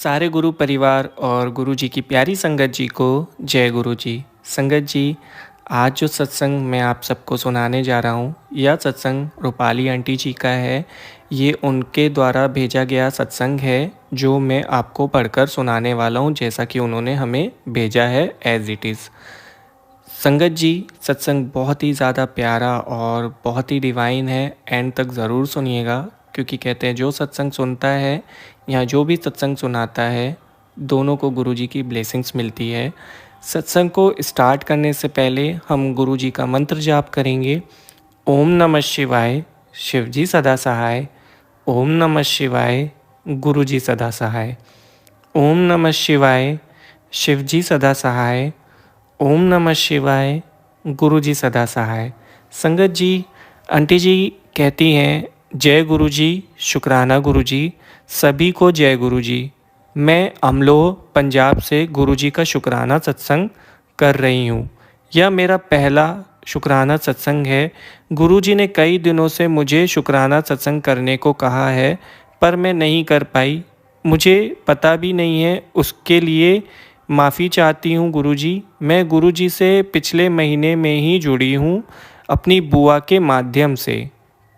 सारे गुरु परिवार और गुरु जी की प्यारी संगत जी को जय गुरु जी। संगत जी, आज जो सत्संग मैं आप सबको सुनाने जा रहा हूँ, यह सत्संग रूपाली आंटी जी का है। ये उनके द्वारा भेजा गया सत्संग है जो मैं आपको पढ़कर सुनाने वाला हूँ, जैसा कि उन्होंने हमें भेजा है एज इट इज़। संगत जी, सत्संग बहुत ही ज़्यादा प्यारा और बहुत ही डिवाइन है। एंड तक ज़रूर सुनिएगा, क्योंकि कहते हैं जो सत्संग सुनता है या जो भी सत्संग सुनाता है, दोनों को गुरुजी की ब्लेसिंग्स मिलती है। सत्संग को स्टार्ट करने से पहले हम गुरुजी का मंत्र जाप करेंगे। ओम नमः शिवाय, शिवजी सदा सहाय। ओम नमः शिवाय, गुरुजी सदा सहाय। ओम नमः शिवाय, शिवजी सदा सहाय। ओम नमः शिवाय, गुरुजी सदा सहाय। संगत जी, आंटी जी कहती हैं जय गुरुजी, शुक्राना गुरुजी, सभी को जय गुरुजी। मैं अमलोह पंजाब से गुरुजी का शुक्राना सत्संग कर रही हूँ। यह मेरा पहला शुक्राना सत्संग है। गुरुजी ने कई दिनों से मुझे शुक्राना सत्संग करने को कहा है, पर मैं नहीं कर पाई। मुझे पता भी नहीं है, उसके लिए माफ़ी चाहती हूँ गुरुजी। मैं गुरुजी से पिछले महीने में ही जुड़ी हूँ, अपनी बुआ के माध्यम से।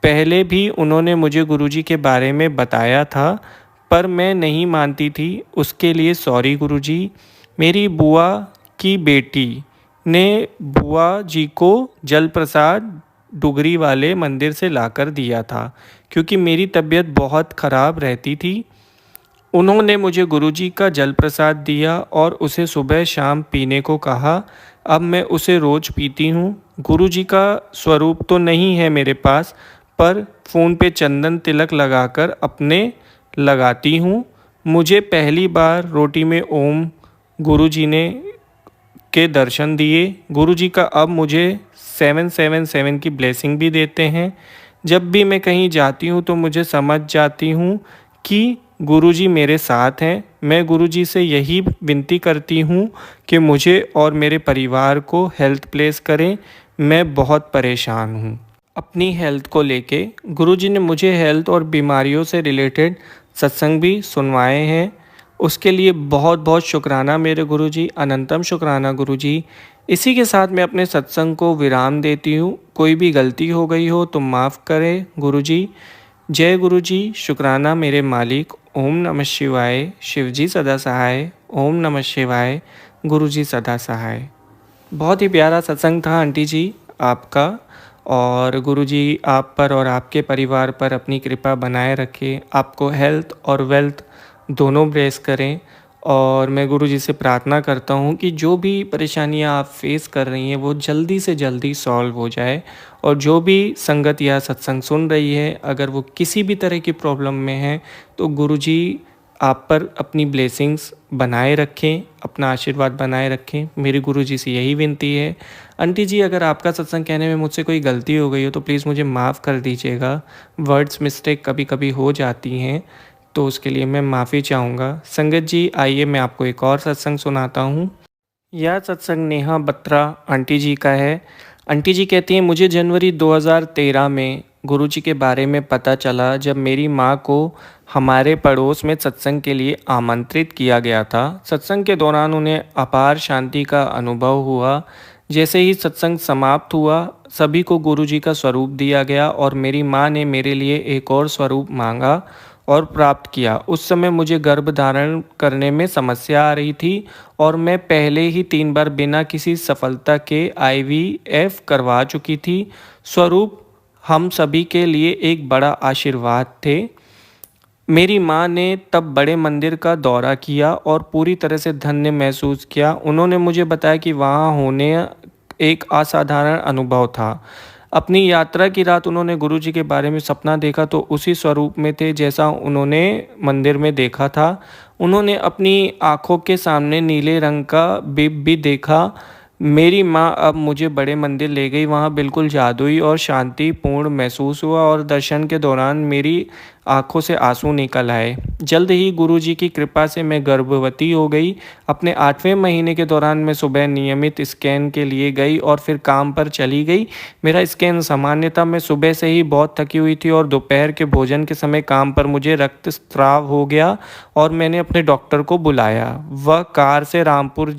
पहले भी उन्होंने मुझे गुरुजी के बारे में बताया था, पर मैं नहीं मानती थी। उसके लिए सॉरी गुरुजी। मेरी बुआ की बेटी ने बुआ जी को जल प्रसाद डुगरी वाले मंदिर से लाकर दिया था, क्योंकि मेरी तबीयत बहुत ख़राब रहती थी। उन्होंने मुझे गुरुजी का जल प्रसाद दिया और उसे सुबह शाम पीने को कहा। अब मैं उसे रोज़ पीती हूँ। गुरुजी का स्वरूप तो नहीं है मेरे पास, पर फ़ोन पे चंदन तिलक लगाकर अपने लगाती हूँ। मुझे पहली बार रोटी में ओम गुरुजी ने के दर्शन दिए। गुरुजी का अब मुझे 777 की ब्लेसिंग भी देते हैं। जब भी मैं कहीं जाती हूँ तो मुझे समझ जाती हूँ कि गुरुजी मेरे साथ हैं। मैं गुरुजी से यही विनती करती हूँ कि मुझे और मेरे परिवार को हेल्थ प्लेस करें। मैं बहुत परेशान हूँ अपनी हेल्थ को लेके। गुरुजी ने मुझे हेल्थ और बीमारियों से रिलेटेड सत्संग भी सुनवाए हैं। उसके लिए बहुत बहुत शुक्राना मेरे गुरुजी, अनंतम शुक्राना गुरुजी। इसी के साथ मैं अपने सत्संग को विराम देती हूँ। कोई भी गलती हो गई हो तो माफ़ करें गुरुजी। जय गुरुजी, शुक्राना मेरे मालिक। ओम नमः शिवाय, शिवजी सदा सहाय। ओम नमः शिवाय, गुरुजी सदा सहाय। बहुत ही प्यारा सत्संग था आंटी जी आपका, और गुरुजी आप पर और आपके परिवार पर अपनी कृपा बनाए रखें। आपको हेल्थ और वेल्थ दोनों ब्लेस करें। और मैं गुरुजी से प्रार्थना करता हूँ कि जो भी परेशानियाँ आप फेस कर रही हैं वो जल्दी से जल्दी सॉल्व हो जाए। और जो भी संगत या सत्संग सुन रही है, अगर वो किसी भी तरह की प्रॉब्लम में है, तो गुरुजी आप पर अपनी ब्लेसिंग्स बनाए रखें, अपना आशीर्वाद बनाए रखें। मेरी गुरुजी से यही विनती है। आंटी जी, अगर आपका सत्संग कहने में मुझसे कोई गलती हो गई हो तो प्लीज़ मुझे माफ़ कर दीजिएगा। वर्ड्स मिस्टेक कभी कभी हो जाती हैं, तो उसके लिए मैं माफ़ी चाहूँगा। संगत जी, आइए मैं आपको एक और सत्संग सुनाता हूँ। यह सत्संग नेहा बत्रा आंटी जी का है। आंटी जी कहती हैं, मुझे जनवरी 2013 में गुरुजी के बारे में पता चला, जब मेरी माँ को हमारे पड़ोस में सत्संग के लिए आमंत्रित किया गया था। सत्संग के दौरान उन्हें अपार शांति का अनुभव हुआ। जैसे ही सत्संग समाप्त हुआ, सभी को गुरुजी का स्वरूप दिया गया और मेरी माँ ने मेरे लिए एक और स्वरूप मांगा और प्राप्त किया। उस समय मुझे गर्भ धारण करने में समस्या आ रही थी और मैं पहले ही 3 बार बिना किसी सफलता के IVF करवा चुकी थी। स्वरूप हम सभी के लिए एक बड़ा आशीर्वाद थे। मेरी माँ ने तब बड़े मंदिर का दौरा किया और पूरी तरह से धन्य महसूस किया। उन्होंने मुझे बताया कि वहाँ होने एक असाधारण अनुभव था। अपनी यात्रा की रात उन्होंने गुरुजी के बारे में सपना देखा, तो उसी स्वरूप में थे जैसा उन्होंने मंदिर में देखा था। उन्होंने अपनी आँखों के सामने नीले रंग का बिंब भी देखा। मेरी माँ अब मुझे बड़े मंदिर ले गई। वहाँ बिल्कुल जादुई और शांतिपूर्ण महसूस हुआ और दर्शन के दौरान मेरी आंखों से आंसू निकल आए। जल्द ही गुरुजी की कृपा से मैं गर्भवती हो गई। अपने 8वें महीने के दौरान मैं सुबह नियमित स्कैन के लिए गई और फिर काम पर चली गई। मेरा स्कैन सामान्य था। मैं सुबह से ही बहुत थकी हुई थी और दोपहर के भोजन के समय काम पर मुझे रक्तस्राव हो गया और मैंने अपने डॉक्टर को बुलाया। वह कार से रामपुर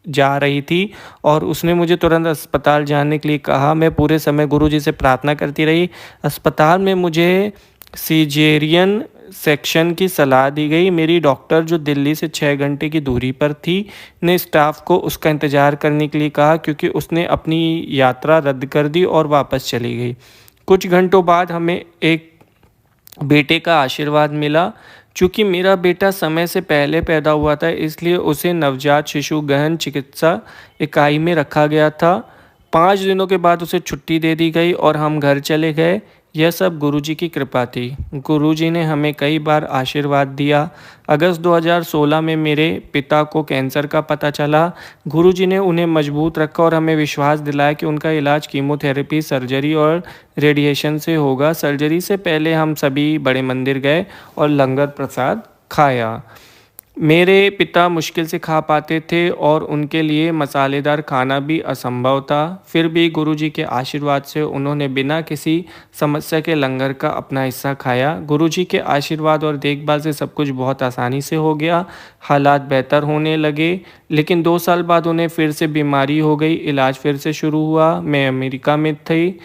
जा रही थी और उसने मुझे तुरंत अस्पताल जाने के लिए कहा। मैं पूरे समय गुरुजी से प्रार्थना करती रही। अस्पताल में मुझे सीजेरियन सेक्शन की सलाह दी गई। मेरी डॉक्टर, जो दिल्ली से 6 घंटे की दूरी पर थी, ने स्टाफ को उसका इंतज़ार करने के लिए कहा क्योंकि उसने अपनी यात्रा रद्द कर दी और वापस चली गई। कुछ घंटों बाद हमें एक बेटे का आशीर्वाद मिला। चूँकि मेरा बेटा समय से पहले पैदा हुआ था, इसलिए उसे नवजात शिशु गहन चिकित्सा इकाई में रखा गया था। 5 दिनों के बाद उसे छुट्टी दे दी गई और हम घर चले गए। यह सब गुरुजी की कृपा थी। गुरुजी ने हमें कई बार आशीर्वाद दिया। अगस्त 2016 में मेरे पिता को कैंसर का पता चला। गुरुजी ने उन्हें मजबूत रखा और हमें विश्वास दिलाया कि उनका इलाज कीमोथेरेपी, सर्जरी और रेडिएशन से होगा। सर्जरी से पहले हम सभी बड़े मंदिर गए और लंगर प्रसाद खाया। मेरे पिता मुश्किल से खा पाते थे और उनके लिए मसालेदार खाना भी असंभव था। फिर भी गुरुजी के आशीर्वाद से उन्होंने बिना किसी समस्या के लंगर का अपना हिस्सा खाया। गुरुजी के आशीर्वाद और देखभाल से सब कुछ बहुत आसानी से हो गया। हालात बेहतर होने लगे, लेकिन 2 साल बाद उन्हें फिर से बीमारी हो गई। इलाज फिर से शुरू हुआ। मैं अमेरिका में थी।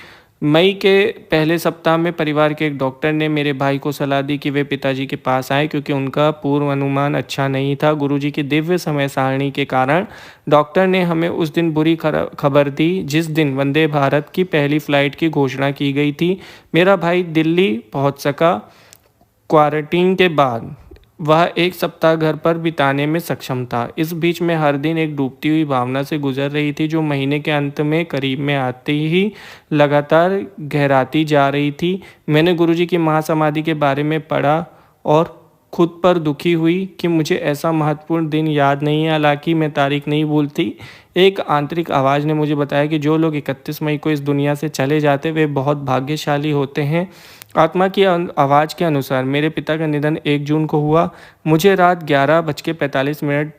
मई के पहले सप्ताह में परिवार के एक डॉक्टर ने मेरे भाई को सलाह दी कि वे पिताजी के पास आए क्योंकि उनका पूर्व अनुमान अच्छा नहीं था। गुरुजी की दिव्य समय सारणी के कारण डॉक्टर ने हमें उस दिन बुरी खबर दी जिस दिन वंदे भारत की पहली फ्लाइट की घोषणा की गई थी। मेरा भाई दिल्ली पहुंच सका। क्वारंटीन के बाद वह 1 सप्ताह घर पर बिताने में सक्षम था। इस बीच मैं हर दिन एक डूबती हुई भावना से गुजर रही थी जो महीने के अंत में करीब में आते ही लगातार गहराती जा रही थी। मैंने गुरुजी की महासमाधि के बारे में पढ़ा और खुद पर दुखी हुई कि मुझे ऐसा महत्वपूर्ण दिन याद नहीं है। हालांकि मैं तारीख नहीं भूलती। एक आंतरिक आवाज़ ने मुझे बताया कि जो लोग 31 मई को इस दुनिया से चले जाते वे बहुत भाग्यशाली होते हैं। आत्मा की आवाज़ के अनुसार मेरे पिता का निधन 1 जून को हुआ। मुझे रात 11:45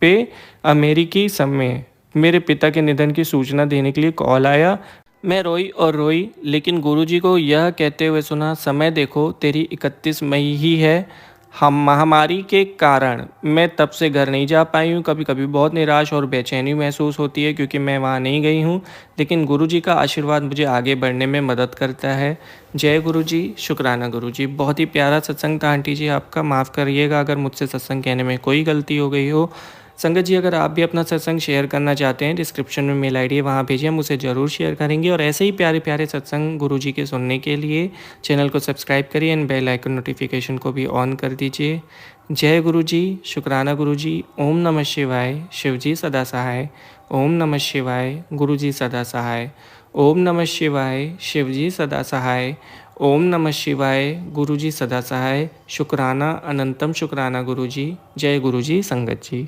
पे अमेरिकी समय मेरे पिता के निधन की सूचना देने के लिए कॉल आया। मैं रोई और रोई, लेकिन गुरुजी को यह कहते हुए सुना, समय देखो तेरी 31 मई ही है। हम महामारी के कारण मैं तब से घर नहीं जा पाई हूँ। कभी कभी बहुत निराश और बेचैनी महसूस होती है क्योंकि मैं वहाँ नहीं गई हूँ, लेकिन गुरुजी का आशीर्वाद मुझे आगे बढ़ने में मदद करता है। जय गुरुजी, शुक्राना गुरुजी। बहुत ही प्यारा सत्संग था आंटी जी आपका। माफ़ करिएगा अगर मुझसे सत्संग कहने में कोई गलती हो गई हो। संगत जी, अगर आप भी अपना सत्संग शेयर करना चाहते हैं, डिस्क्रिप्शन में मेल आईडी है, वहाँ भेजिए, हम उसे ज़रूर शेयर करेंगे। और ऐसे ही प्यारे प्यारे सत्संग गुरुजी के सुनने के लिए चैनल को सब्सक्राइब करिए एंड बेल आइकन नोटिफिकेशन को भी ऑन कर दीजिए। जय गुरुजी, शुक्राना गुरुजी। ओम नमः शिवाय, शिवजी सदा सहाय। ओम नमः शिवाय, गुरुजी सदा सहाय। ओम नमः शिवाय, शिवजी सदा सहाय। ओम नमः शिवाय, गुरुजी सदा सहाय। शुक्राना, अनंतम शुक्राना गुरुजी। जय गुरुजी संगत जी।